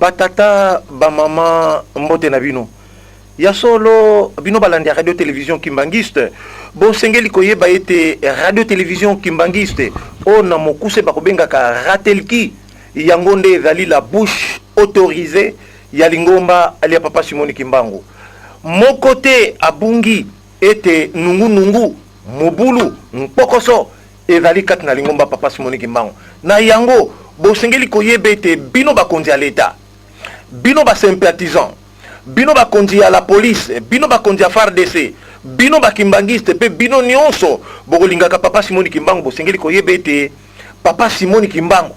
batata bamama mbote na bino ya solo bino balandi ya radio télévision kimbangiste bo sengeli koyeba ete radio télévision kimbangiste o na mokuse bakobengaka ratelki yango nde ezali la bouche autorisée ya lingomba ali ya papa Simoni Kimbangu moko te abungi ete nungu mobulu mpokoso ezali kati na lingomba papa Simoni Kimbangu na yango bo sengeli koyeba ete bino bakonzi ya leta bino ba sympathisant bino bakonzi ya la police bino bakonzi ya FARDC bino bakimbangiste pe bino nyonso bokolingaka papa Simoni Kimbangu bosengeli koyeba ete papa Simoni Kimbangu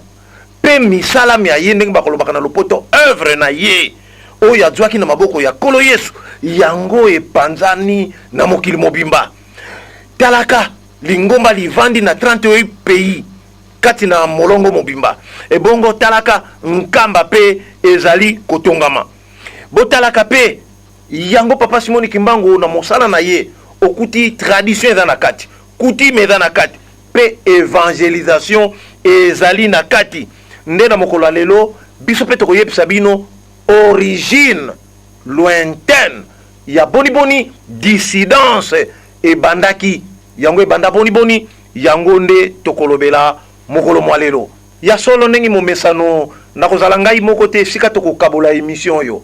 pe misala ya ye ndenge bakolobaka na lopoto œuvre na ye oyo azwaki na maboko ya Kolo Yesu yango epanzani na mokili mobimba talaka lingomba livandi na 38 pays kati na molongo mobimba ebongo talaka nkamba pe ezali kotongama botalaka pe yango papa Simoni Kimbangu na mosala na ye okuti tradition eza na kati coutume eza na kati pe évangélisation ezali na kati nde na mokolo lelo biso pe tokoyebisa bino origine lointaine ya boni dissidence ebandaki yango ebanda boni yango nde tokolobela mokolo mwa lelo ya solo ndenge momesano na kozala ngai moko te sika tokokabola émission yo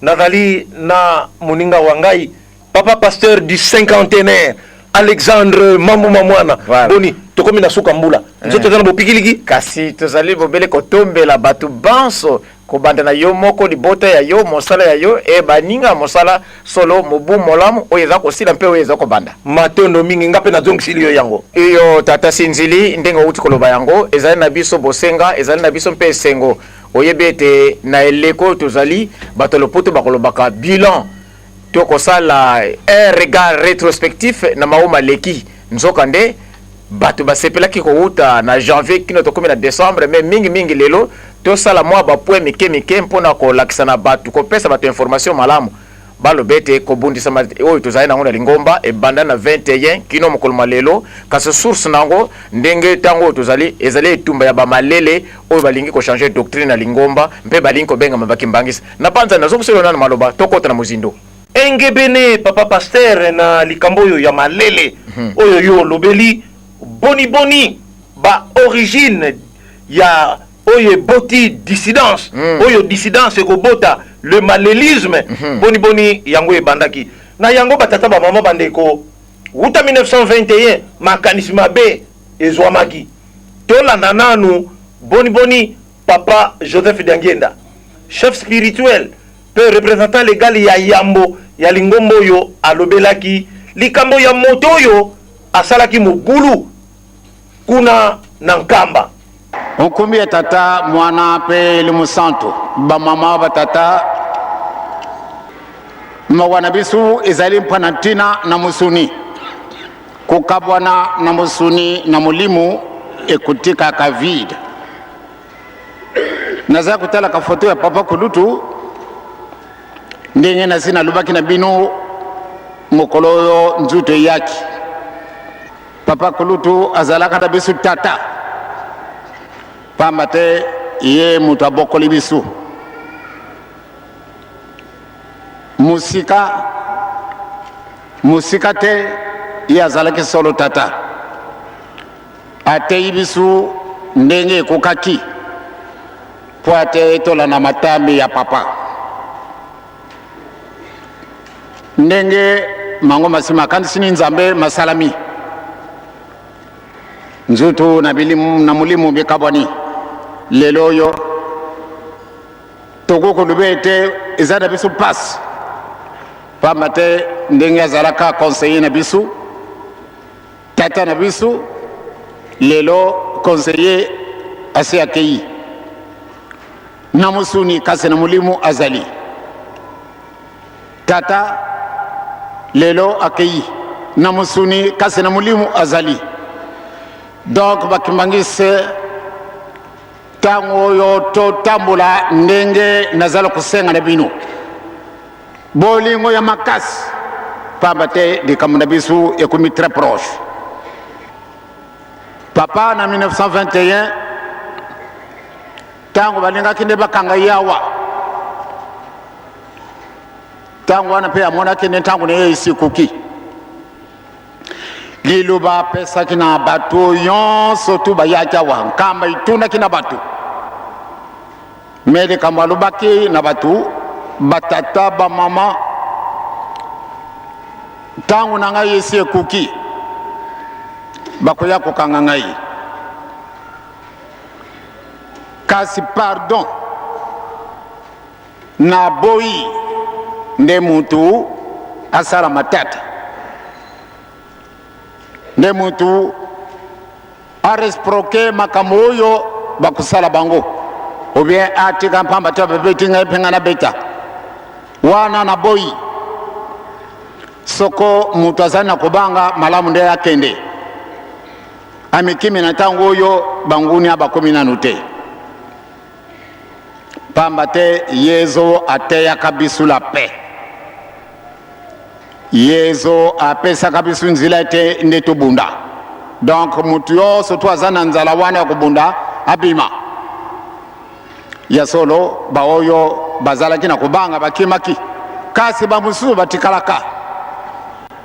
nazali na moninga wa ngai papa pasteur du cinquantenaire Alexandre Mamuma mwana boni tokomi na suka mbula nzoto zana bopikiliki kasi tozali bobele kotombela batu banso kobanda na yo moko libota ya yo mosala ya yo e baninga mosala solo mobu molamu oyeza kosila mpe oyeza kobanda matondo mingi ngape na zongisili yo yango iyo tata sinzili ndengo uti koloba yango ezali na biso bosenga ezali na biso mpe esengo oyebete na eleko tozali bato lopoto bakolobaka bilan tokosala un regard rétrospectif na maoma leki nzoka nde bato basepelaki kouta na janvier kino tokomi na décembre mais mingi lelo tosala mwa bapwe mike mpona kolakisa na bato kopesa bato information malamu balobete kobundisa oyo tozali nango na lingomba ebanda na 21 kino mokolo malelo kasi source nango ndenge tango tozali ezali etumba ya bamalele oyo balingi kochanger doctrine na lingomba mpe balingi kobenga bakimbangisa na panza nazonguselo na maloba tokota na muzindo engebene papa pasteur na likambo oyo ya malele oyo yo lobeli boni ba origine ya oyo boti dissidence oyo dissidence ekobota le malélisme boni yango ebandaki na yango batata ba mama bandeko wuta 1921 makanisi mabe ezwamaki tolanda nanu boni papa Joseph Dangienda chef spirituel pe représentant légal ya yambo ya lingombo oyo alobelaki likambo ya moto oyo asalaki mogulu kuna na nkamba Okumbi ya tata mwana pe limusanto ba mama ba tata mwana bisu ezali mpanatina na musuni kukabwana na musuni na mulimu ekutika ka vide naza kutala ka foto ya papa Kulutu ndenge na sina lubaki na bino mokolo nzuto yaki papa Kulutu azalaka na bisu tata pamate ye mutu abokoli bisu musika te ye azalaki solo tata ateyi bisu ndenge ekokaki po ate etola na matambi ya papa ndenge mango masima kandisini nzambe masalami nzutu na bilimu na mulimu bikabwani lelo yo tokoko lubete ezada bisu passe pamate ndenge azalaka conseiller na bisu tata na bisu lelo conseiller asi akei na musuni kasi na mulimu azali tata lelo akei na musuni kasi na mulimu azali donc bakimbangise tango yo to tambula ndenge nazala kusenga na bino bolingo ya makasi pambate likambo bisu ekomi très proche papa na 1921 tango balingaki nde bakanga yawa tangu wana pe amona kene tangu ne isi kuki liluba pesa kina batu yonso tu bayaka wa kama ituna kina batu mele kama lubaki na batu batata ba mama tangu na ngai isi kuki bakoya kokanga ngai kasi pardon na boyi nde mutu asala matata nde mutu aresproke makambo oyo bakusala bango ou bien atika mpamba to bebeti ngai penga na beta wana na boyi soko mutu azali na kobanga malamu nde akende amikimi na ntango oyo banguni abakomi nanu te pamba te yezo ateyaka biso la paix yezo apesaka biso nzela ete nde tobunda donc mutu yonso to aza na nzala wana ya kobunda abima ya solo baoyo bazalaki na kobanga bakimaki kasi bamosusu batikalaka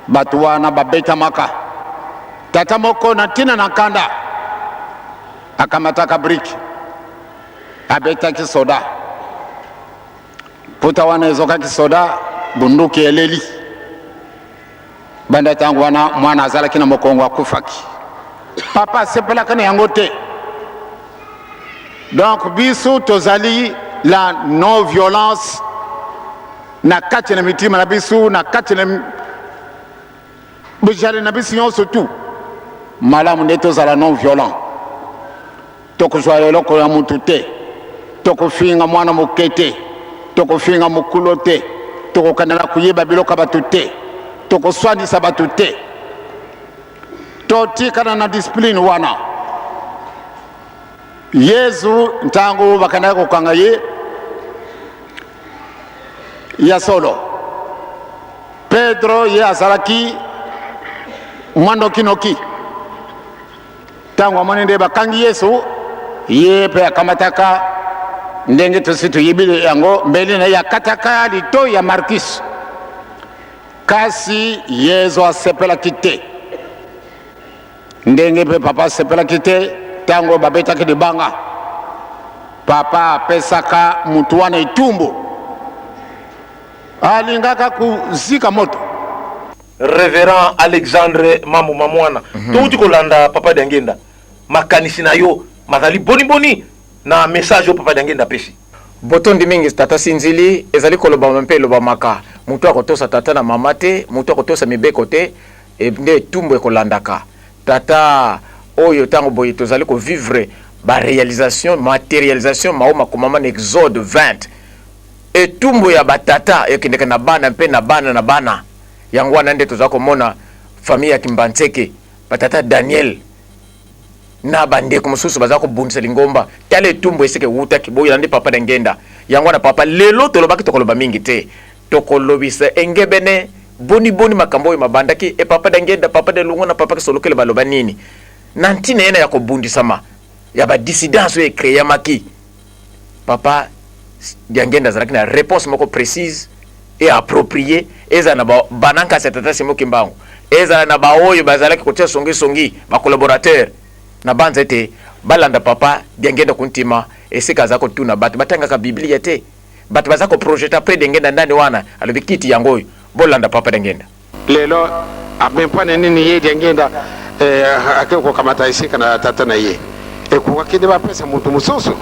bato wana babetamaka tata moko na ntina na nkanda akamataka briki abetaki soda puta wana ezokaki soda bunduki eleli banda tangu wana mwana azalaki na mokongo akufaki papa asepelaka na yango te donc biso tozali la non violence na kati na mitima na biso na kati na bujale na biso nyonso tu malamu nde tozala non violent tokozwa eloko ya mutu te tokofinga mwana moke te tokofinga mokolo te tokokandela kuyeba biloko bato te tokoswanisa bato te totikana na discipline wana yesu ntango bakandaki kokanga ye ya solo pedro ye azalaki mwandokinoki ntango amoni nde bakangi yesu ye mpe akamataka ndenge tosi toyebili yango mbeli na ye akataka litoyi ya markis kasi yesu asepelaki te ndenge mpe papa asepelaki te ntango babetaki libanga papa apesaka mutu wana etumbu alingaka kuzika moto Révérend Alexandre Mamou Mamouana touti kolanda papa Dangenda makanisi na yo mazali boni boni na message o papa Dangenda pesi botondi mingi tata sinzili ezali koloba mpe loba maka mutu akotosa tata na mama te mutu akotosa mibeko te nde tumbu ekolandaka tata oyo tango boye tozali ko vivre ba réalisation matérialisation maoma komama na Exode 20 etumbu ya batata ekendeka na bana mpe na bana yango wana nde tozali komona famille ya Kimbantseke batata Daniel na bandeko mosusu bazali kobundisa lingomba tala etumbu eseke wutaki boyo nde papa Dangenda yango wana papa lelo tolobaki tokoloba mingi te tokolobisa engebene boni boni makambo oyo mabandaki e papa Dangenda papa de lungu na papa kisolokele baloba nini na ntina yena ya kobundisama ya ba dissidence oyo créé maki papa Dangenda azalaki na réponse moko précise et appropriée eza na bananka setata simo kimbango eza na baoyo bazalaki kotia songi ba collaborateur na banza ete balanda papa Dangenda kuntima esika zako tuna bato batangaka biblia te bato bazako projeta près Dangenda ndani wana alobi kiti yango bolanda papa Dangenda lelo amempane nini ye Dangenda akeko kamata isika na tata na ye ekukakide bapesa muntu mususu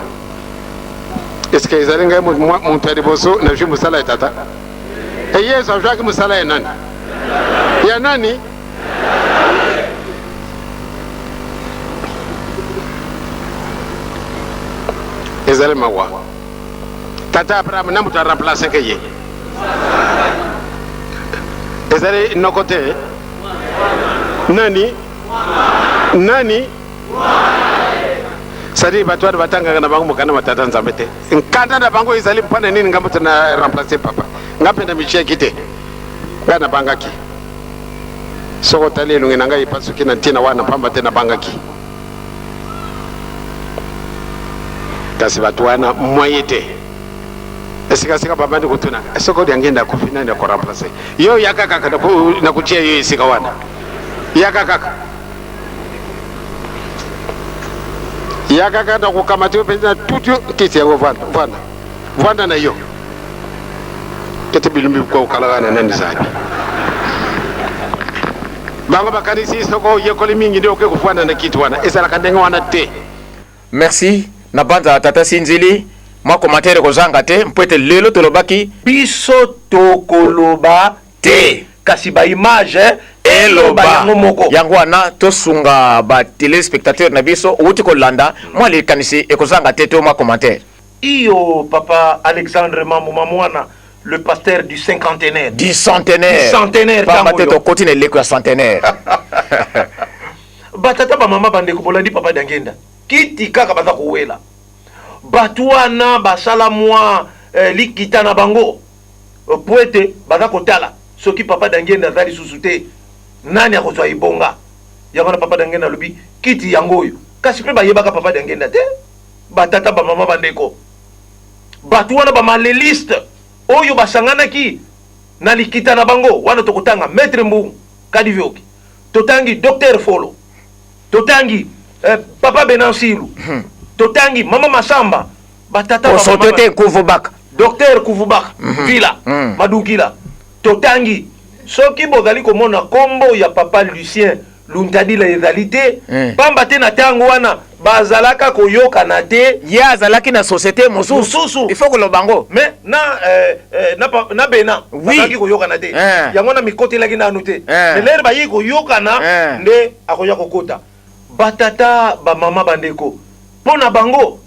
eske izalinga muntu aliboso na juu musala tata yesu ajaki musala ya nani ezali mawa tata Abraham na mutu remplacer ke ye ezali nokote nani sadi batwari batanga na bango mukana matata nzambe te nkanda na bango ezali mpana nini ngamutu na remplacer papa ngapenda michie kite ngana bangaki soko tali lungi nanga ipasuki na tina wana pamba tena bangaki kasi batu wana mwayete esika sika baba ndi kutuna esoko lyangenda kufina ndi ko remplacer yo yakaka na kuchia yo esika wana yakaka yakaka na kukamata pesa tutu kiti yango vanda na yo tete bilumbi kwa ukalagana nandi zabi bango bakanisi soko yekoli mingi ndio ke kufana na kitu wana esala kandenga wana te. Merci na banda tata Sinzili mwa commentaire kozanga te mpwete lelo tolobaki biso tokoloba te kasi ba image eloba yango moko yango wana tosunga ba téléspectateurs na biso uti kolanda mwa likanisi ekozanga te to mwa commentaire iyo papa Alexandre Mamuma mwana le pasteur du cinquantenaire du centenaire pa mateto continue leko ya centenaire batata ba mama bande ko bolandi papa dangenda kiti kaka baza kuwela batuana basala mwa likita na bango poete baza kotala soki papa dangenda zali susute nani akozwa ibonga yango na papa dangenda lobi kiti yango oyo kasi pe bayebaka papa dangenda te batata ba mama bandeko batuana ba maleliste oyo basanganaki na likita na bango wana tokotanga maître Mbungu Kadivioki totangi docteur Folo totangi papa Benansilu totangi mama Masamba batata ba sotote Kuvubaka docteur Kuvubaka vila madukila totangi soki bozali komona kombo ya papa Lucien Luntadila ezalite pamba te na tango wana bazalaka koyokana te ya azalaki na société mosusu il faut que lobango mais na bena bazalaki koyokana te yango na mikotelaki nanu te mais lere bayi koyokana nde akoya kokota batata ba mama bandeko pona bango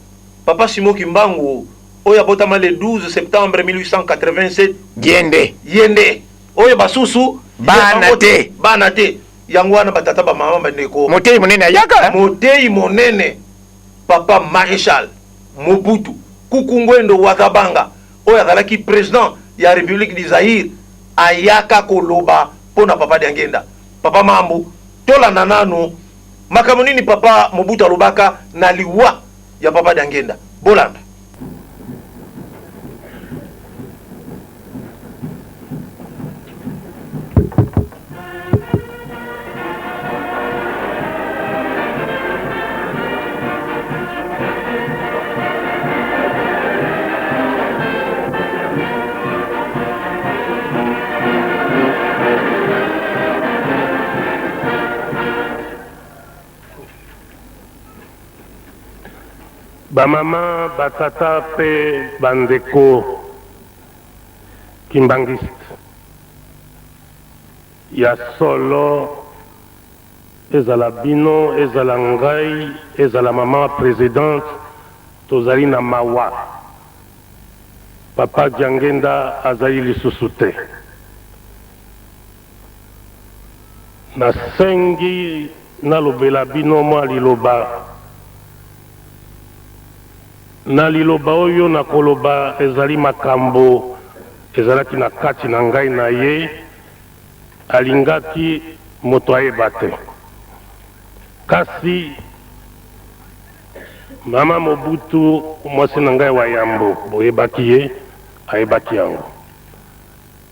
papa Simoki Mbangu oyo abotama le 12 septembre 1887 yende oyo basusu bana te yango wana batata ba mama bandeko motei monene ayaka motei monene papa Maréchal Mobutu Kukungwendo Wazabanga oyo azalaki président ya République du Zaïre ayaka koloba pona papa Dangenda papa Mambu tolanda nanu makambo nini papa Mobutu alobaka na liwa ya papa Dangenda bolanda. Bamama, batata pe bandeko kimbangiste ya solo ezala bino ezala ngai ezala mama présidente tozali na mawa papa Dangenda azali lisusu te nasengi nalobela bino mwa liloba na liloba oyo na koloba ezali makambo ezalaki na kati na ngai na ye alingaki moto ayeba te kasi mama Mobutu mwasi na ngai wa Yambo boyebaki ye ayebaki yango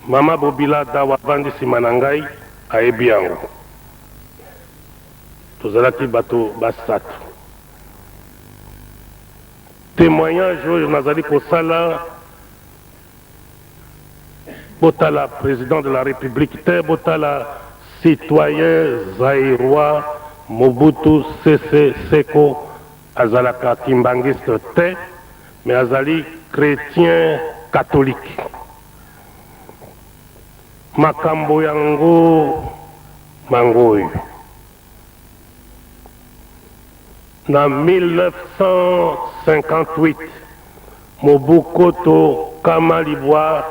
mama Bobila Dawa bandi nsima na ngai ayebi yango tozalaki bato basatu témoignage oyo nazali kosala botala président de la république te botala citoyen zaïrois Mobutu Sese Seko azalaka kimbangiste te mais azali chrétien catholique makambo yango mangoyo na 1958 Mobukoto kama libwa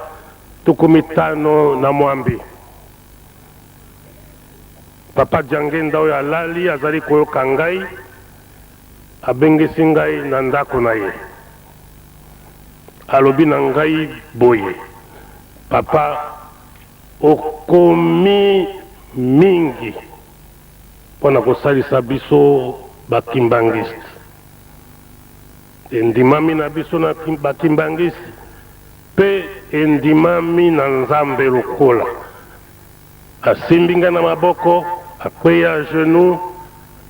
tukumitano na mwambi papa Dangenda oyo alali azali koyoka ngai abengisi ngai na ndako na ye alobi na ngai boye papa okomi mingi mpona kosalisa biso bakimbangiste endimami na biso na bakimbangiste pe endimami na nzambe lokola asimbinga na maboko akweya genou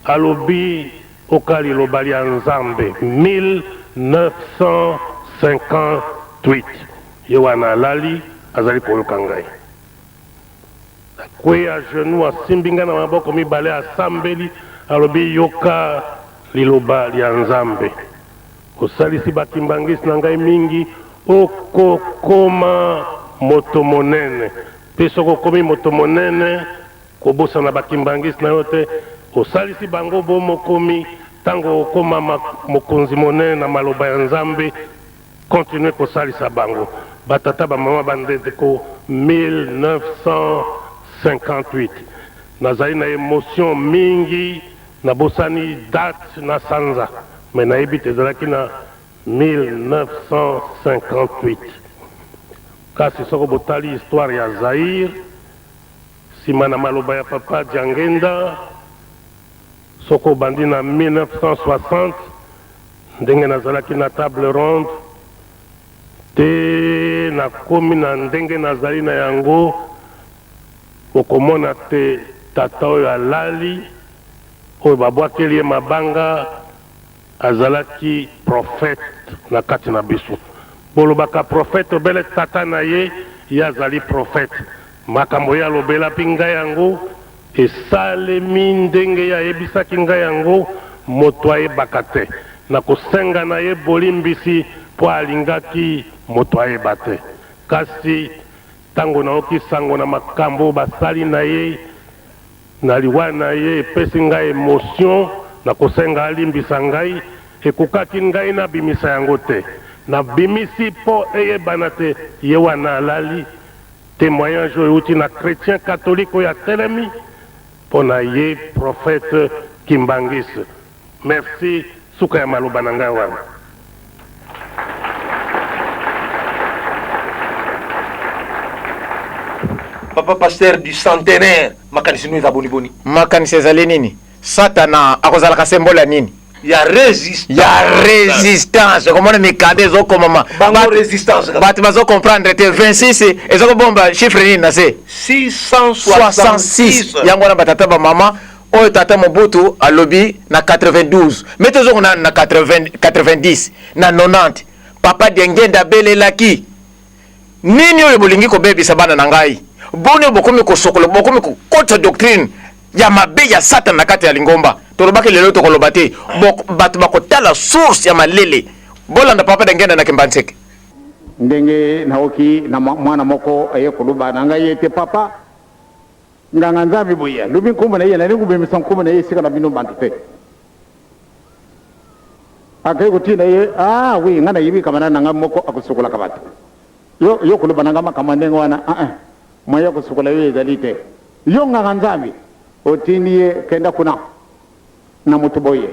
alobi okali liloba lya nzambe 1958 ye wana alali azali koyoka ngai akweya genou asimbinga na maboko mibale asambeli alobi yoka liloba lya nzambe osalisi bakimbangisi na ngai mingi okokoma moto monene mpe soki okomi moto monene kobosana bakimbangisi na yo te osalisi bango bomokomi ntango okoma mokonzi monene na maloba ya nzambe kontinue kosalisa bango batata bamama bandeko 1958 nazali na émotion mingi nabosani date na sanza me nayebi te ezalaki na 1958 kasi soko botali histoire ya Zaire nsima na maloba ya papa Diangenda soko bandi na 1960 ndenge nazalaki na table ronde te nakomi na ndenge nazali na yango okomona te tata oyo alali oyo babwakeli ye mabanga azalaki prophète na kati na biso bolobaka prophète obele tata na ye ye azali prophète makambo ye alobelaki ngai yango esalemi ndenge ye ayebisaki ngai yango moto ayebaka te na kosenga na ye bolimbisi mpo alingaki moto ayeba te kasi ntango naoki sango na makambo basali na ye na liwa na ye epesi ngai émotion na kosenga alimbisa ngai ekokaki ngai nabimisa yango te nabimisi mpo eyebana te ye wana alali témoignage oyo euti na chrétien catholique oyo atelemi mpo na ye prophète Kimbangisi. Merci suka ya maloba na ngai wana. Papa pasteur du centenaire makanisi nini za boniboni makanisi ezali nini satana akozalaka symbole ya nini ya résistance komona mikanda ezokoma bango résistance bato bazocomprendre te 26 ezokobomba chiffre nini na se 666 yango wana batata bamama oyo tata Mobutu alobi na 92 me tozokona na 90 na 90 papa Diangenda abelelaki nini oyo bolingi kobebisa bana na ngai boni bokomi kosokola bokomi kokota doctrine ya mabe ya Satan na kati ya lingomba tolobaki lelo tokoloba te bato bakotala source ya malele bolanda papa Diangenda na Kimbanzeke ndenge naoki na mwana moko aye koluba na ngai ete papa nganga nzambi boya lubi nkumba na ye na lingu bemisa nkumba na ye sika na bino bantu te akai kutina ye we ngana yibi kamana nanga moko akusukola kabatu yo kuluba nanga makamandenge wana moya kusukola yo ezalite yo nganga nzambi otini ye kenda kuna na mutu boye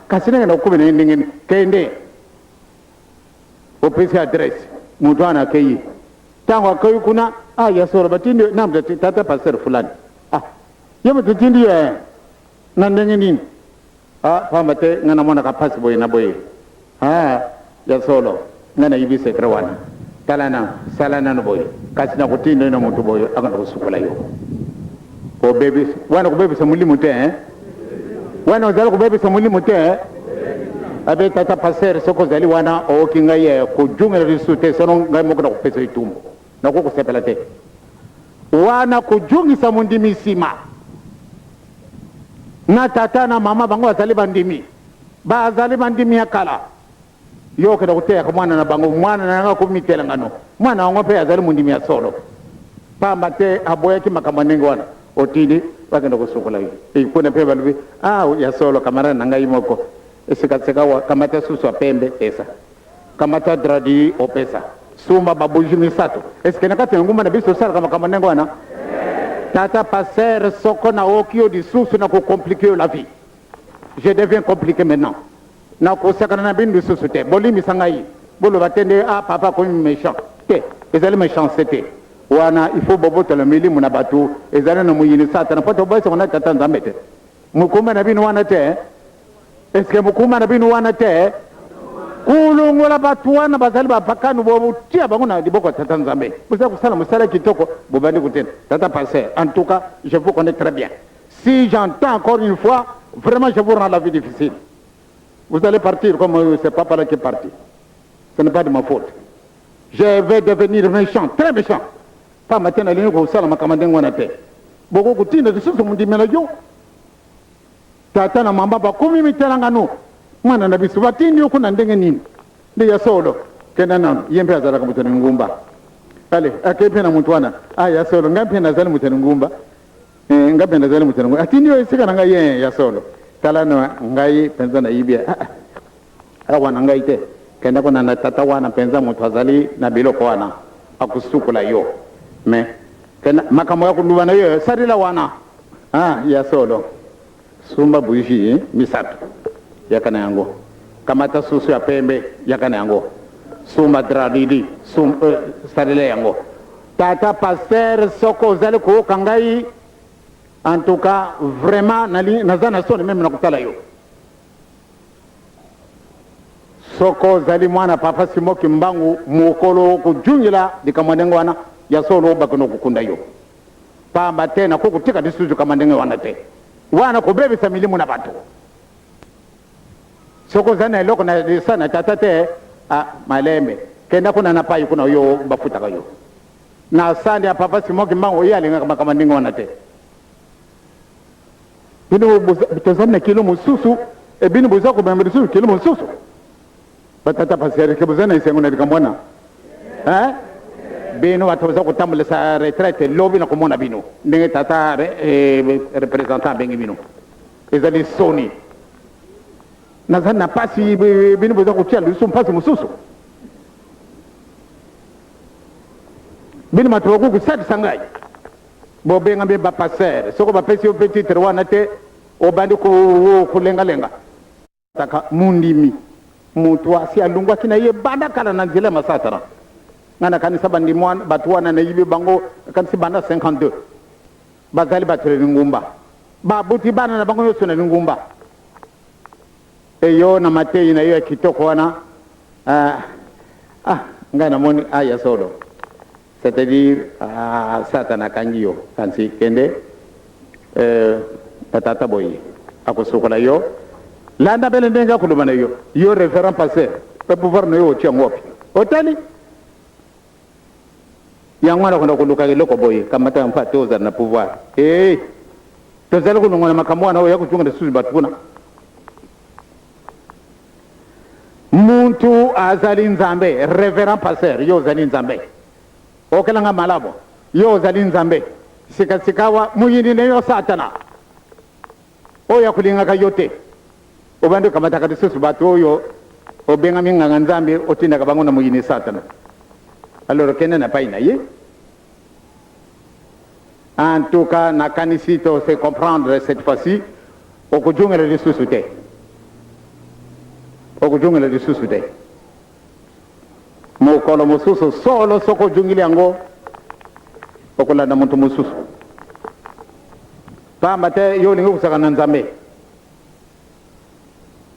kasi nenge na kube na ndenge kende opesi adresse mutu ana keyi tango akayi kuna yasoro batindi namda tata pastor fulani yema tutindi ye na ndenge nini pamba te ngana mwana ka pasi boye na boye yasolo ngana yibi sekre wana salana no boye kasi na kutindi na mutu boye akanda kusukula yo ko baby wana ko baby sa mulimu te wana uzala ko baby sa mulimu te abe tata passer soko zali wana o kinga ye ko junga risute sono ngai moko na kupesa itumbo na ko kusepela te wana ko jungisa mundimi sima na tata na mama bango azali bandimi akala yo kada kutea kwa mwana na bango mwana na nga kumitela ngano mwana wango pe azali mundimi ya solo pamba te aboya ki makamanengo wana otidi bakenda kusukola hivi ikuna pe balubi ya solo kamara na ngai moko esika wa kamata susu pembe pesa kamata dradi o pesa sumba babuji misato eske nakati nguma na biso sala kama kamanengo wana tata passer soko na okio di susu na ko compliquer la vie je deviens compliqué maintenant na ko sakana na bindu susu te bolimi sangai bolo batende papa ko méchant te ezali méchanceté wana il faut bobo tala milimu na batu ezali na muyini satana poto boyso na tata nzambete mukuma na binu wana te eske mukuma na binu wana te kulongola batu wana bazali bapakani bobutia bango na liboko tata nzambe buza kusala musala kitoko bobandi kutena tata passer. En tout cas je vous connais très bien. Si j'entends encore une fois, vraiment je vous rends la vie difficile. Vous allez partir comme c'est papa là qui est parti. Ce n'est pas de ma faute. Je vais devenir méchant, très méchant. Pas maintenant les gens sala makamande ngwana te. Boko kutina de susu mundimela yo. Tata na mamba ba kumi mitelanga no. Mwana na bisu batindi okuna ndenge nini. Ndi ya solo. Kenda nano yempe azala kamutana ngumba. Ale akepe na mutwana. Ya solo ngampe na zali mutana ngumba. Ngape na zali mutana ngumba. Atindi yo isika nga ye ya solo. Tala no ngai penza na ibia. Wana ngai te. Kenda kona na tata wana penza mutu azali na biloko wana. Akusukula yo. Me kena makamo ya kuluba na yo sarila wana. Ya solo. Sumba buishi misatu. Yakana yango. Kamata susu ya pembe yakana yango. Sumba dradidi sarila yango. Tata passer soko zali ko kangai. En tout cas vraiment nazana soni même nakutala yo. Soko zali mwana papa simoki mbangu mukolo kujungila dikamwandengo wana ya solo bakono kukunda yo. Pamba tena kukutika disuju kamandengo wana te. Wana kubebisa milimu na batu. Soko zana eloko na sana tatate malembe. Kenda kuna napai kuna yo bafuta kayo. Na sandi ya papa simoki mbangu yali nga kamandengo wana te. Bino bitozamna kilo mususu bino buzako bamrisu kilo mususu. Batata pasere ke buzana isengo na dikamwana. Bino batoza kutambula sa retraite lobi na kumona bino. Ndenge tata representant bengi bino. Ezali soni. Nazana pasi bino buzako kutia lusu mpasi mususu. Bino matoku kusati sangai. Bobenga be ba passer. Soko ba pesi petit wana te obandi kulenga lenga. Taka mundimi. Mutu asi alungwa kina ye banda kala na nzile masatara. Ngana kanisa bandi mwana batuana na yibi bango kanisa banda 52. Bazali batere ngumba. Babuti bana na bango yoso na ngumba. Eyo na matei na yo kitoko wana. Ngana moni aya solo. C'est-à-dire satana kangio kansi kende patata boyi akosukola yo landa bele ndenga kulumana yo référent passé pe pouvoir no yo tia ngopi otali yangwana kuna kuluka loko boyi kamata mpatoza na pouvoir tozali kulungana makamwana yo yakuchunga de suzi batuna muntu azali nzambe référent passé yo zali nzambe okelanga malabo yo zali nzambe sikawa muyini ne yo satana oya kulinga kayote obande kamata kadisusu batu oyo obenga minga nzambe otinda kabango na muyini satana alors kena na paina ye en tout cas na kanisito c'est comprendre cette fois-ci okujunga le susute okujunga le susute mukolo mususu solo soko jungili yango okulanda muntu mususu pamba te yo lingo kusaka na nzambe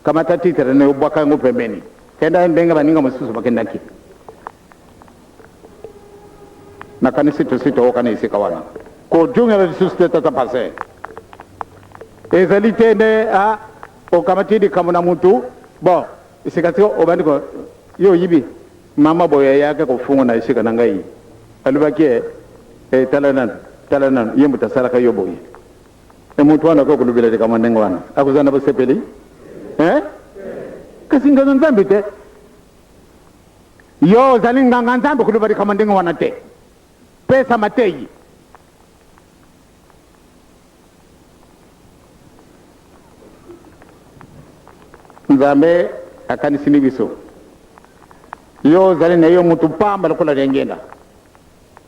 kama tatitere ne ubwaka ngo pembeni kenda mbenga baninga mususu bakenda ki na kanisi to sito okana isika wana ko jungela susu tata pase ezalite ne okamatidi kamuna muntu bon isikatio obandiko yo yibi mama boya yake kufunga na ishika na ngai alibaki talanan yembu tasaraka yoboyi muntu wana ko kulubila kama ndengo wana akuzana bosepeli kasinga nzambe te yo zalinga nzambe kulubali kama ndengo wana te pesa matei nzambe akanisini biso yo zali na yo mutu pamba lokola ngenda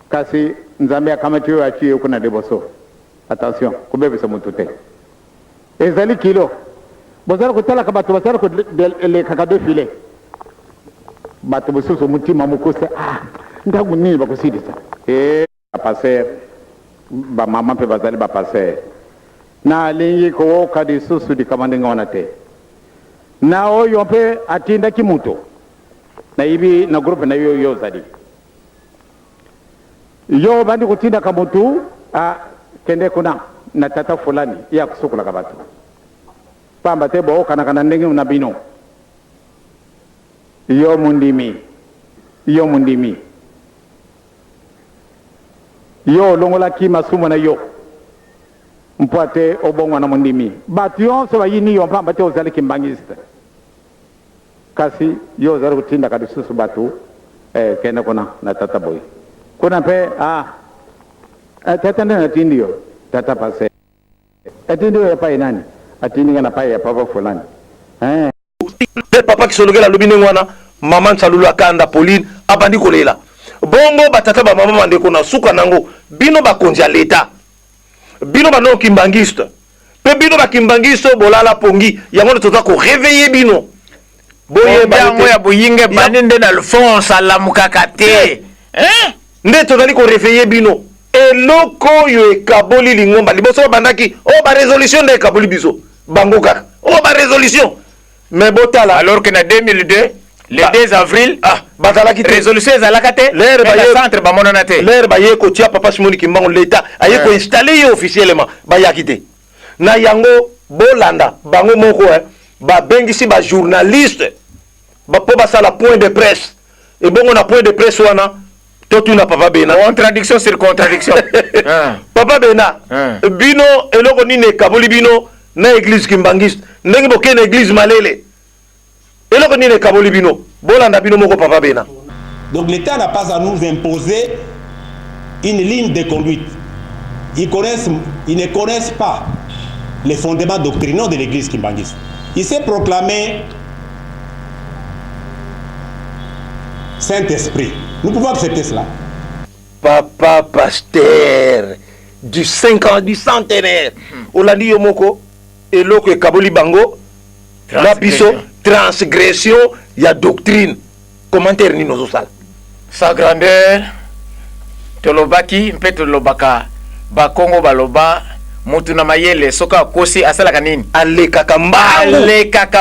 kasi nzambe akamatiyo achiye kuna deboso attention kubebisa mutu te ezali kilo bozala kutala ka batu basala ko le kakado file batu bususu mutima mukose ndagu nini bakusidisa passer ba mama pe bazali ba passer na lingi ko kadi susu di kamande ngona te na oyo pe atinda kimuto na ibi na groupe na yo zali yo bandi kutinda kamutu kende kuna na tata fulani ya kusukula kabatu pamba te bo kana ndenge na bino yo mundimi yo longola ki masumo na yo mpate obongwa na mundimi batu yonse bayini yo pamba te ozali kimbangiste kasi yo zari kutinda kadisusu batu kende kuna na tata boy kuna pe tata ndena tindi yo tata pase atindi yo pa nani atindi na pa ya papa fulani papa kisologela lobine ngwana mama nsalulu akanda Pauline abandi kolela bongo batata ba mama mande kona suka nango bino bakonzi ya leta bino bano kimbangiste pe bino ba kimbangiste bolala pongi yango toza ko réveiller bino boye bango ya buyinge baninde na Alphonse alamukakate nde tozali ko réveiller bino eloko yo ekaboli lingomba liboso bandaki ba résolution de ekaboli biso bango kaka ba résolution mais botala alors que na 2002 le 2 avril bazalaki résolution ezalaka te le centre bamonana te l'air baye ko tia papa Simoni Kimbangu l'état aye ko installer officiellement bayaki te na yango bolanda bango moko ba bengisi ba journaliste ba po basala point de presse et bongo na point de presse wana totuna papa Bena contradiction sur contradiction papa Bena bino eloko nini kaboli bino na église kimbangiste ndenge boke na église malele eloko nini kaboli bino bolanda bino moko papa Bena. Donc l'État n'a pas à nous imposer une ligne de conduite. Ils ne connaissent pas les fondements doctrinaux de l'église kimbangiste. Il s'est proclamé Saint-Esprit. Nous pouvons accepter cela. Papa pasteur du 5 ans du centenaire olandi yo moko eloko ekaboli bango la biso transgression ya doctrine commentaire ni nozosala sa grandeur tolobaki mpe tolobaka bakongo baloba mutu na mayele soka akosi asalaka nini alekaka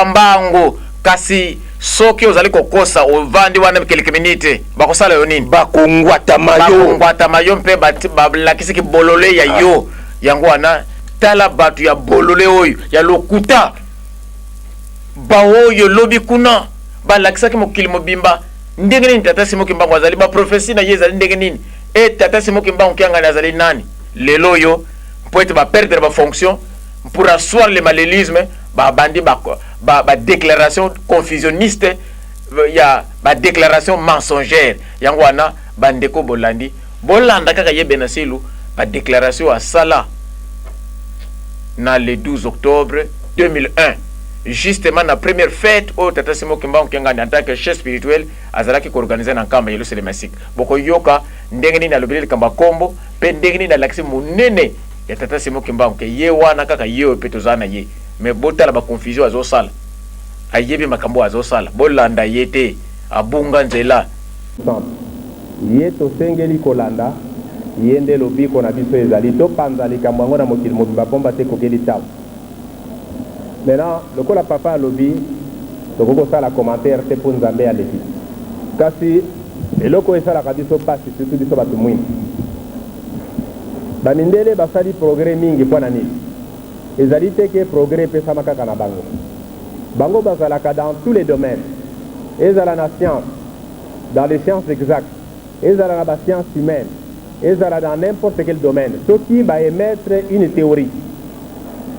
mbango kasi soki ozali kokosa ovandi wana kelke minute bakosala yo nini bakongwata mayo mpe balakisi ki bolole ya yo yango wana tala batu ya bolole oyo ya lokuta baoyo lobi kuna balakisaki mokili mobimba ndenge nini tata Simoki Mbangu azali ba prophétie na ye ezali ndenge nini tata Simoki Mbangu kiangana azali nani lelo yo pour être ba perdre ba fonction pour asseoir le malélisme bandi ba déclaration confusionniste ya ba déclaration mensongère yango wana bandeko bolanda kaka yebe na selu ba déclaration à sala na le 12 octobre 2001 justement la première fête au tata Simoki Mbangu kiangani en tant que chef spirituel azalaki ko organiser na kamba yelo selemasik boko yoka ndenge nini alobeli kamba kombo pe ndenge nini alakisi munene ya tata Simoki Mbangu ke ye wana kaka yewe pe tozana ye mais botala ba confusion azosala ayebi makambo azosala bolanda yete abunga nzela ye tosengeli kolanda ye nde lobiko na biso ezali topanza likambo yango na mokili mobimba pomba te kokeli tabu. Maintenant lokola papa alobi tokokosala commentaire te mpo nzambe aleki kasi eloko esalaka biso pasi surtout biso bato mwini bamindele basali progrès mingi mpo na nini ezali te ke progrès epesama kaka na bango bazalaka dans tous les domaines ezala na science dans les sciences exactes ezala na bascience humaine ezala dans n'importe quel domaine soki baémettre une théorie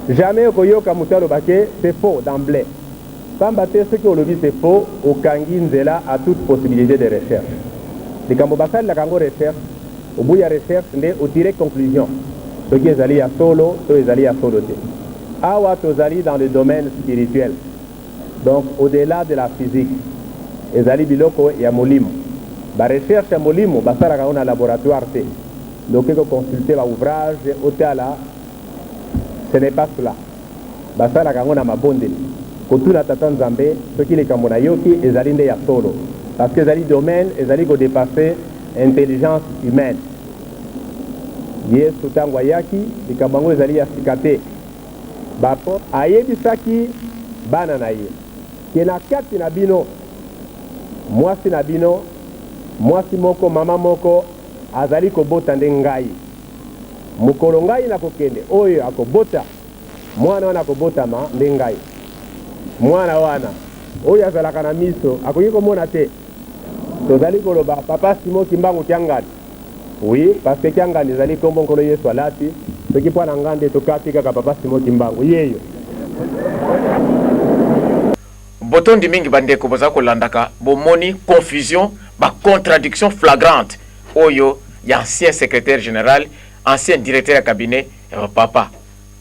jamais okoyoka moto alobake c'est faux d'emblée pamba te soki olobi c'est faux okangi nzela à toute possibilité de recherche likambo basalelaka yango recherche obuya recherche nde otire conclusion soki ezali ya solo to ezali ya solo te awa tozali dans le domaine spirituel donc au-delà de la physique ezali biloko ya molimo barecherche ya molimo basalaka yango na laboratoire te lokoki koconsulte baouvrage otala ce n'est pas cela basalaka yango na mabondeli kotuna tata nzambe soki likambo na yoki ezali nde ya solo parce que ezali domaine ezali kodépasser intelligence humaine yesu ntango ayaki likambo yango ezali ya sika te bapo ayebisaki bana na ye ke na kati na bino mwasi na bino mwasi moko mama moko azali kobota nde ngai mukolo ngai na kokende oyo akobota mwana wana akobotama nde ngai mwana wana oyo azalaka na miso akoki komona te tozali koloba papa Simon Kimbangu Kiangani. Oui, parce que Kiangani ezali kombo nkolo Yesu alati soki mpo na ngande tokati kaka papa Simon Kimbangu yeyo. Botondi mingi bandeko boza kolandaka bomoni confusion ba contradiction flagrante oyo ya ancien secrétaire général ancien directeur ya cabinet ya papa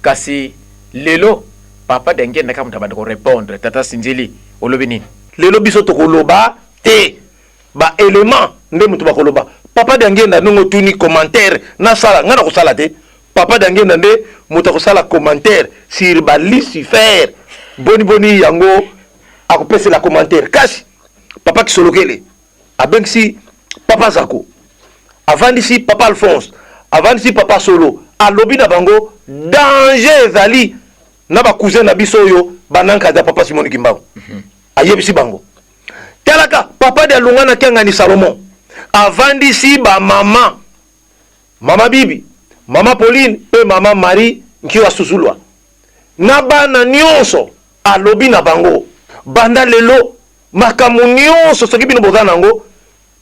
kasi lelo papa dengenda kama tabanda ko répondre tata Sinzili olobi nini lelo biso tokoloba te ba élément nde mutu bakoloba papa dengenda nongo tuni commentaire na sala ngana ko sala te papa dengenda nde mutu ko sala commentaire sur ba Lucifer boni yango akopesa la commentaire kasi papa kisolokele abengisi papa Zako avandisi papa Alphonse avandisi papa Solo alobi na bango danger ezali na ba cousin na biso oyo bananka za papa Simon Kimbangu ayebisi bango talaka papa de Lungana Kiangani Salomon avandisi ba mama Bibi mama Pauline pe mama Marie nkiwa Susulwa na bana nyonso alobi na bango banda lelo makamu nyonso soki bino boza nango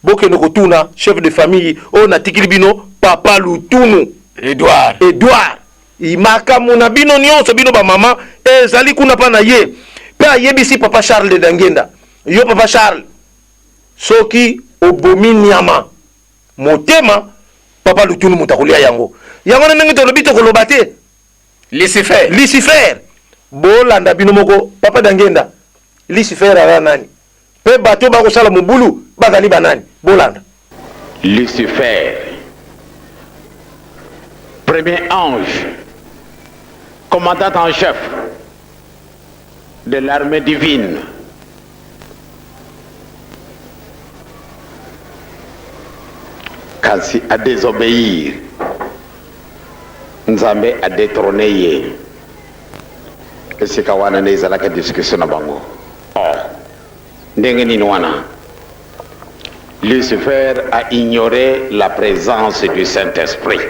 bokende kotuna chef de famille o natikili bino papa Lutunu Edouard imakamu na bino nyonso bino ba mama ezali kuna pa na ye pe ayebisi papa Charles de Dangenda yo papa Charles soki obomi nyama motema papa Lutunu mutakolia yango na ndenge tolobi tokoloba te Lucifer bolanda bino moko papa Dangenda Lucifer ala nani pe bato ba ko sala mobulu bazali banani bolanda Lucifer, premier ange, commandant en chef de l'armée divine, kasi a désobéir, Nzambe a détrôné ye. Et c'est kawana ne ezalaka discussion na bango. Ndenge nini wana? Lucifer a ignoré la présence du Saint-Esprit.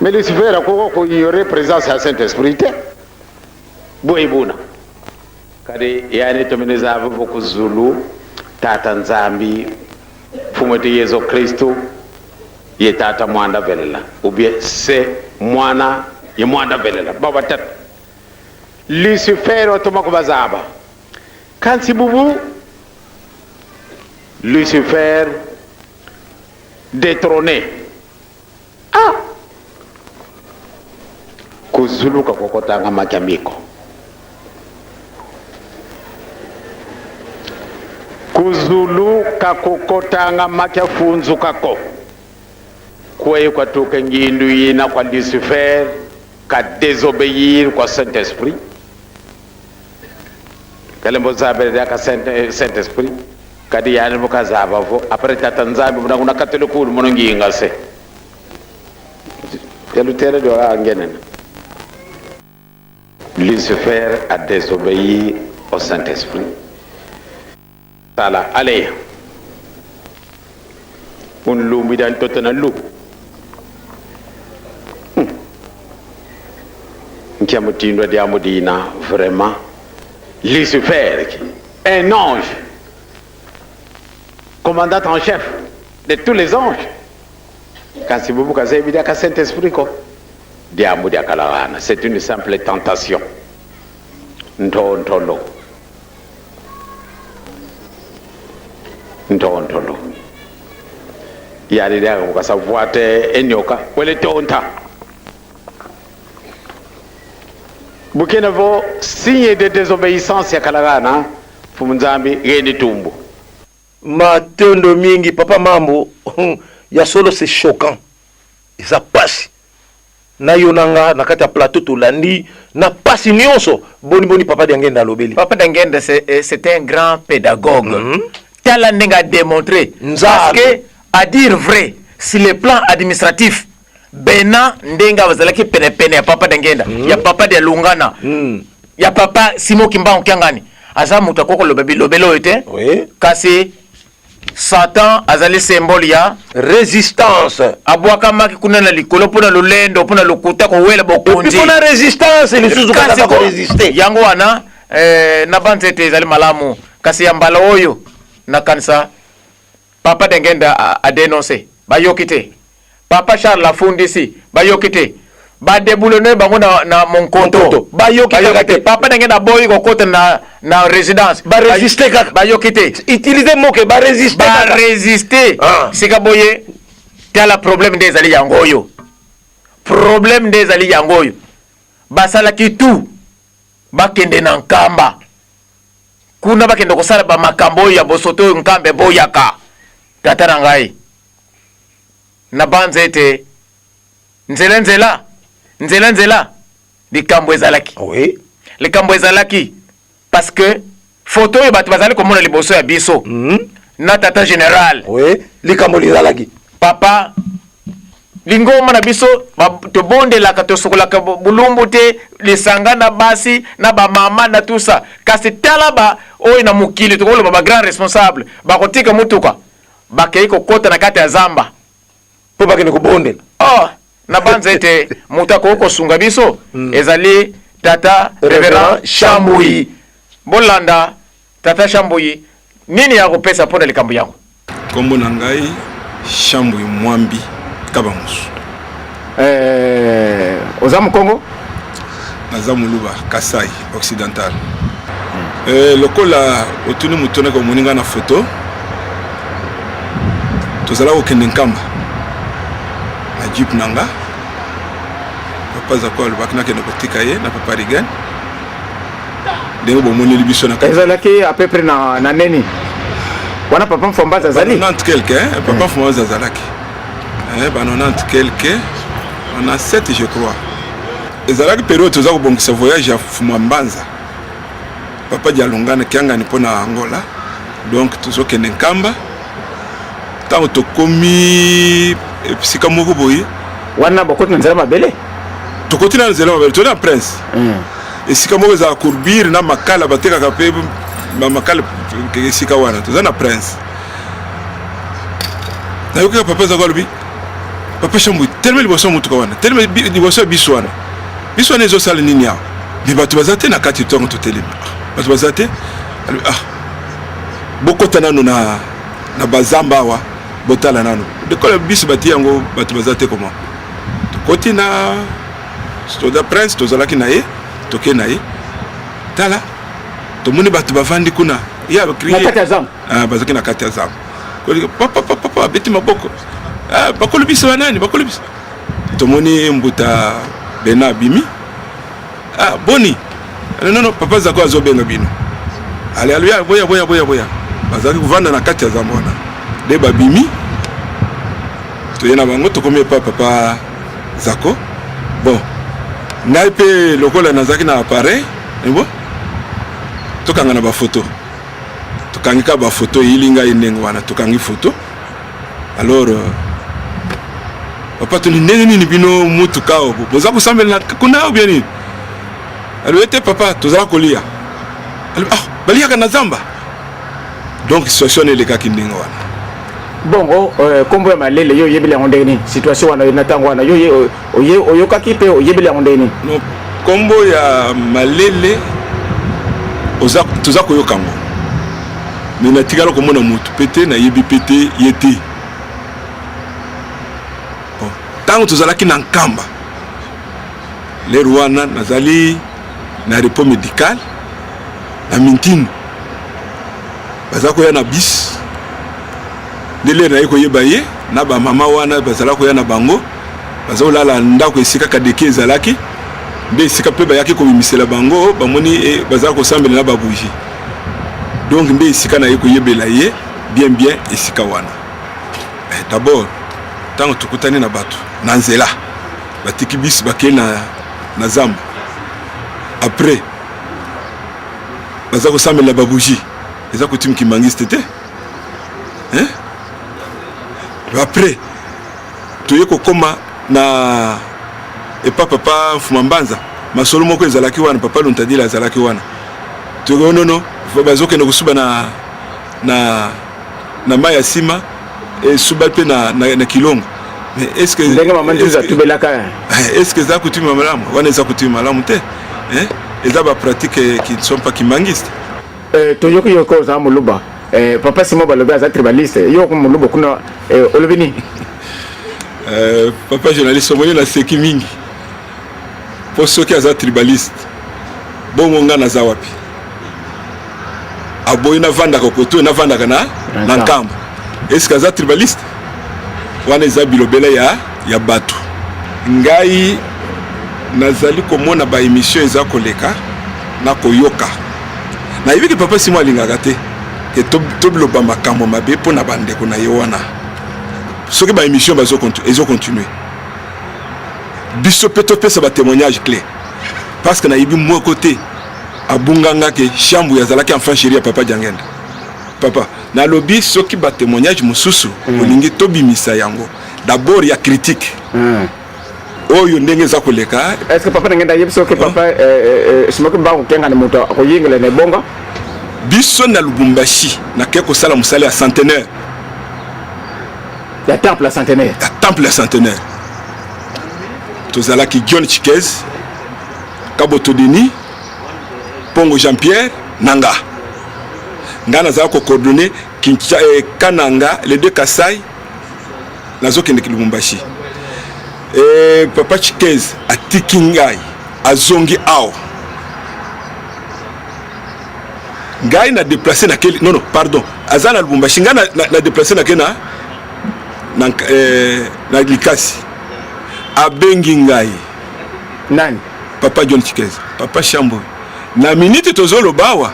Mais Lucifer a ignoré la présence du Saint-Esprit. Boibuna. Kadi yani tumeneza beaucoup Zulu, tata Nzambi, fumete Yesu Kristo, ye tata mwanda velela. Ou bien c'est mwana ye mwanda velela. Baba tata. Lucifer otomako bazaba. Quand si boubou, Lucifer détrôné. Kuzulu kakokotanga makiamiko. Kuzulu kakokotanga makiafunzu kako. Kweye kwa tuke ngindu yina kwa Lucifer ka désobéir kwa Saint-Esprit. Kalembo zabe ya Saint-Esprit kadi yani mukazaba vo après tata Nzambi muna katelo kulu monongi ngase ya lutere do angenen. Lucifer a désobéi au Saint-Esprit. Tala allez un lumi dan totana lu nkiamutindo dia modina vraiment Lucifer, un ange, commandant en chef de tous les anges. Quand si vous avez vu le Saint-Esprit, c'est une simple tentation. Ntontolo. Il y a des gens qui savent voir enyoka, ou les tonta. Bukenevo signe de désobéissance ya kalagana fumunzambi geni tumbu matendo mingi papa mambo ya solo c'est choquant eza pasi na yonanga na kati ya plateau tolandi na pasi nyonso boni papa Dangenda lobeli papa Dangenda c'est un grand pédagogue tala ndenga démontrer parce que à dire vrai sur le plan administratif bena ndenga bazalaki pene ya papa Dangenda ya papa de Lungana ya papa Simon Kimbangu Kiangani aza mutu akoko lobelo ete Oui. kasi Satan azali symbole ya Résistance. abwakamaki kuna na likolo mpona lolendo mpona lokuta kowela bokonzi Pour la résistance, les choses kasi pas résister. yango wana na banzete ezali malamu kasi ya mbala oyo nakanisa papa dengenda adenonce bayoki te papa Charles afundisi bayoki te badebulone bango na monkonto bayoki te papa dengenda boyi kokota na résidence Résister kaka. bayoki te Utiliser mot que résister. résister sika boye tala problème nde ezali yango oyo problème nde ezali yango oyo basalaki tu bakende na nkamba kuna bakende kosala bamakambo oyo ya bosoto oyo nkambe boyaka tata na ngai na banza ete nzela likambo ezalaki Oui. likambo ezalaki parce que photo oyo bato bazali komona liboso ya biso na tata général Oui. Likambo lizalaki. papa lingoma na biso tobondelaka tosokolaka bulumbu te lisanga na basi na bamama na tusa kasi tala oyo na mokili tokoloba bagrand responsable bakotika mutuka bakei kokota na kati ya zamba Po bakende kobondela. na banza ete mutu akoki kosunga biso ezali tata révérend Chambuyi bolanda tata Chambuyi nini ya kopesa mpona likambo yango kombo na ngai Chambuyi Mwambi Kabamusu oza mokongo naza moluba Kasai occidental lokola otuni mutone ko moninga na photo tozala kokende nkamba na jeep nanga papa za kwa lobaki nakende kotika ye na papa Rigan ndenge bomoneli biso na ezalaki à peu près na neni wana papa Mfombaza azali 90 quelque papa Mfombaza azalaki 90 quelque on a 7 je crois ezalaki période toza kobongisa voyage ya Fumambanza papa dialongana kiangani mpona Angola donc tozokende nkamba ntango tokomi esika moko boye wana bokoti na nzela mabele tokoti na nzela mabele tozali na prince esika moko ezala courbure na makala batekaka mpe makala esika wana toza na prince nayokaka papa ezaka alobi papa Chambuyi telema liboso ya motuka wana telema liboso ya biso wana ezosala nini awa me bato baza te na kati ntongo totelemi bato baza te alobi bokota nano na bazamba awa botala nano dekola biso bati yango bato baza te koma tokoti na toza prince tozalaki na ye toke na ye tala tomoni bato bavandi kuna ya bazaki na kati ya zamba papa abeti maboko bakolo biso banani bakolo biso tomoni mbuta bena abimi boni non papa zako azobenga bino ale boya bazaki kovanda na kati ya zamba wana nde babimi toye na bango tokomi epa papa zako bon ngai mpe lokola nazalaki na appareil ebo tokanga na bafoto tokangi ka bafoto eyili ngai ndenge wana tokangi foto alors papa toni ndenge nini bino mutuka oyo boza kosambela kuna oyo bien nini alo ete papa tozala kolia alo baliaka na zamba donc situation elekaki ndenge wana bongo kombo ya malele yo yebeli yango ndenge nini situation wana na ntango wana yo oyokaki mpe oyebeli yango ndenge nini no kombo ya malele toza koyoka ngo me natikala komona mutu mpe te nayebi mpe te ye te ntango tozalaki na nkamba lero wana nazali na repos médical na mintini baza koya na bis nde lero naye koyeba ye na bamama wana bazala koya na bango baza kolala ndako esika kadeke ezalaki nde esika mpe bayaki kobimisela bango bamoni bazala kosambela na babugie donc nde esika naye koyebela ye bien esika wana d'abord ntango tokutani na bato na nzela batiki bisi bakei na zamba après baza kosambela babugie eza kotimi kimbangiste te après toye kokoma na epa papa Fumambanza masolo moko ezalaki wana papa Luntadila azalaki wana toye nono bazokende kosuba na mai ya nsima esuba mpe na kilongo. Mais est-ce que ndenge mama ntuza tubelaka est-ce que eza coutume malamu wana eza coutume malamu te eza bapratique qui ne sont pas kimbangistes. toyoki yoko oza moluba papa Simon balobi aza tribaliste yoko moluba kuna olobi nini? Papa journaliste omoni naseki mingi mpo soki aza tribaliste bongo nga naza wapi aboyi navandaka koto navandaka na nkambo est-ce que aza tribaliste wana eza bilobela ya bato. Ngai nazali komona ba émission eza koleka na koyoka nayebi ke papa Simon alingaka te ke tobiloba makambo mabe mpo na bandeko na ye wana soki ba émission ezocontinue biso mpe topesa batémoignage clé parce que nayebi moko te abunganga ke chambu yazalaki enfant chéri ya papa Jangenda. Papa nalobi soki batémoignage mosusu olingi tobimisa yango d'abord ya critique oyo ndenge eza koleka. Est-ce que papa Jangenda yebi soki papa simoki mbango kenga na moto akoyingela na bonga biso na Lubumbashi nake kosala mosala ya centenaire ya temple ya centenaire tozalaki John Chikez Kaboto Denis Pongo Jean-Pierre Nanga nga nazala ko coordonner Kananga les deux Kasai nazokende ki Lubumbashi papa Chikez atiki ngai azongi awa ngai na déplacé na keli non pardon azana Lubumbashi nga na déplacé na kena na Likasi abengi ngai nani papa John Chikez papa Shambo na minute tozolo bawa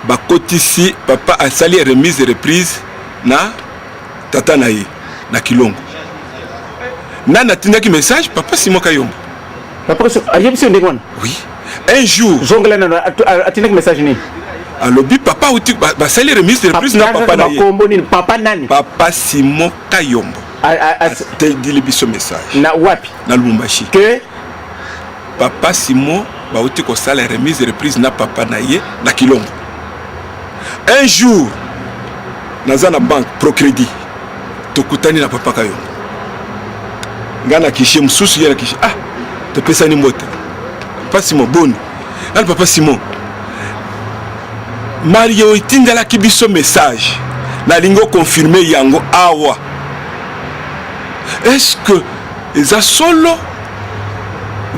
bakotisi papa asali remise reprise na tata na ye na Kilongo nana tindaki message papa Simon Kayombo papa ayebisi ndenge wana. Oui un jour zongela na atindaki message nini alobi papa uti basali remise reprise na papa na ye kombo nini papa nani papa Simon Kayombo te dili biso message na wapi na Lubumbashi que papa Simon bauti kosala remise reprise na papa na ye na Kilongo. Un jour naza na banque Procrédit tokutani na papa Kayombo ngana kishi mususu yena kishi topesani mbote papa Simon boni na papa Simon Mario itindala kibiso message na lingo confirmer yango awa est-ce que eza solo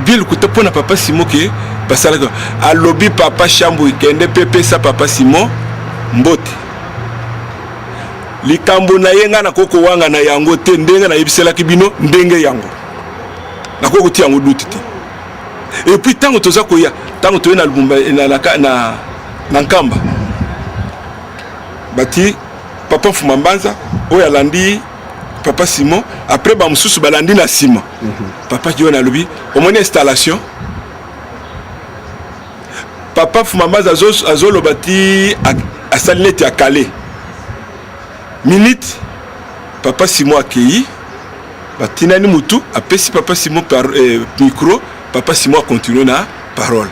bil kutapona papa Simon ke basalaka alobi papa Shambo ikende pepe sa papa Simon mbote likambo na yenga na koko wanga na yango te ndenge na yebisela kibino ndenge yango na koko ti yango duti te et puis tango toza koya tango toye na Lubumba na Nkamba bati papa Fumambanza oyo alandi papa Simon après ba mususu balandi na Simon papa Dieu na lobi omoni installation papa Fumambanza azolo bati asalete akale minute papa Simon akei batinani mutu apesi papa Simon par micro papa Simon a continué na parole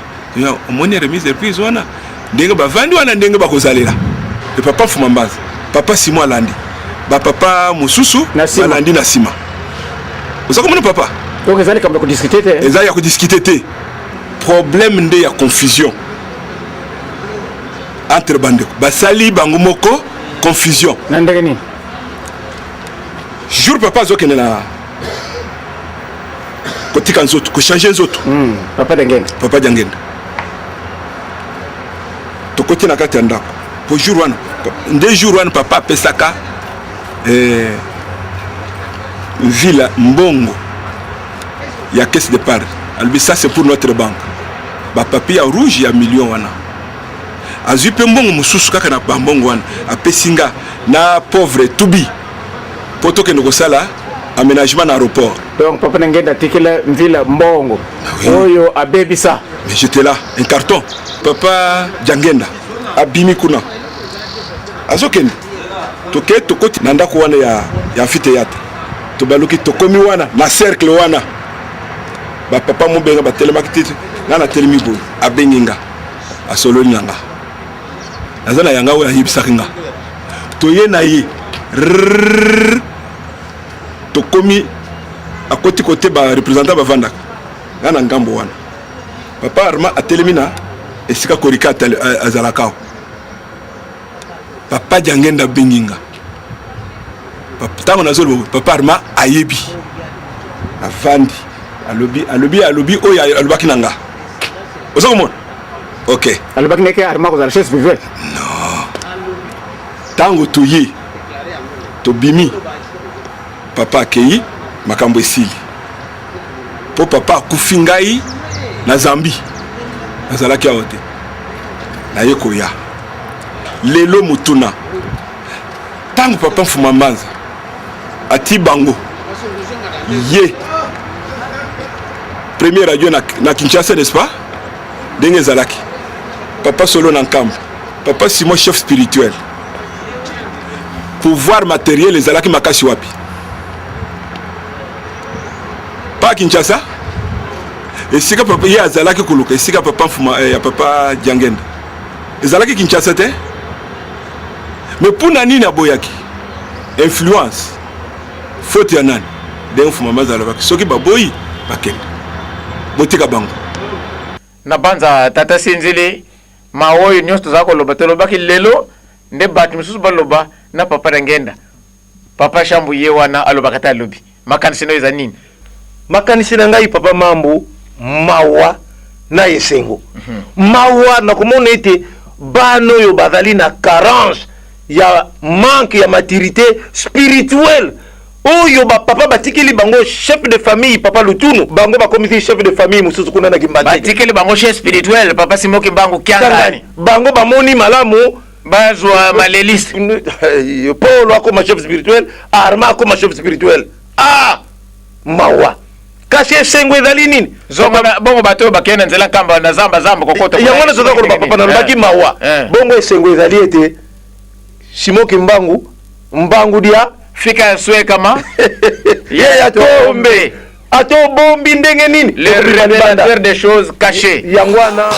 omoni remise de prise wana ndenge bavandi wana ndenge bakozalela et papa Fumambanza papa Simon alandi papa mususu balandi na sima oza komona papa donc ezali comme ko discuter te ezali ya ko discuter te problème nde ya confusion entre bandeko basali bango moko confusion na ndenge nini jour papa azokende na kotika nzoto kochange nzoto papa Jangenda tokoti na kati ya ndako po jour wana nde jour wana papa apesaka villa mbongo ya caisse de part albi ça c'est pour notre banque ba papier ya rouge ya million wana azwi pe mbongo mususu kaka na mbongo wana apesinga na pauvre tubi poto ke ndokosala aménagement na aéroport. Donc papa Jangenda tikela villa mbongo oyo abebisa mais j'étais là un carton papa Jangenda abimi kuna azokende toke tokoti na ndako wana ya amphithéâtre tobaluki tokomi wana na cercle wana ba papa mobenga batelemaki tete na telemi boy abenginga asololi nanga nazana yanga oyo ayebisaki nga toye na ye tokomi akoti kote barepresentant bavandaka nga na ngambo wana papa Arma atelemi na esika korika azalaka papa Jangenda benginga ntango nazoloba papa Arma ayebi avandi alobi oyo alobaki na nga oza komona ok alobaki neke Arma kozala chef spirituel non ntango toye tobimi papa akei makambo esili po papa akufi ngai na Zambi nazalaki awa te naye koya lelo mutuna ntango papa Mfuma Mbanza ati bango ye premier radio na Kinshasa n'est-ce pas ndenge ezalaki papa Solo na nkambo papa Simon chef spirituel pouvoir matériel ezalaki makasi wapi pa Kinshasa esika papa ye azalaki koluka esika papa Mfuma ya papa Jangenda ezalaki Kinshasa te mais mpona nini aboyaki influence faute ya nani ndenge Mfuma Mbanza alobaki soki baboyi bakende botika bango na banza tata Sinzili maoyo nyonso tozala koloba tolobaki lelo nde bato misusu baloba na papa Jangenda papa Shambu ye wana alobaka ta alobi makanisi no eza nini makanisi na ngai papa Mambu mawa na esengo mawa na komona ete bano yo bazali na carence ya manque ya maturité spirituelle oyo papa batikeli bango chef de famille papa Lutunu bango bakomisi chef de famille mususu kuna na Kimbati batikeli bango chef spirituel papa Simoki Mbangu kiangani bango bamoni malamu bazwa maleliste Paul akoma chef spirituel Arma akoma chef spirituel mawa kasi esengo ezali nini bongo bato bakena nzela kamba na zamba kokoto yango na zoza koloba papa na lobaki mawa bongo esengo ezali ete Simoki Mbangu dia fika swe kama ye atombe atobombi ndenge nini le révélateur des choses cachées yango wana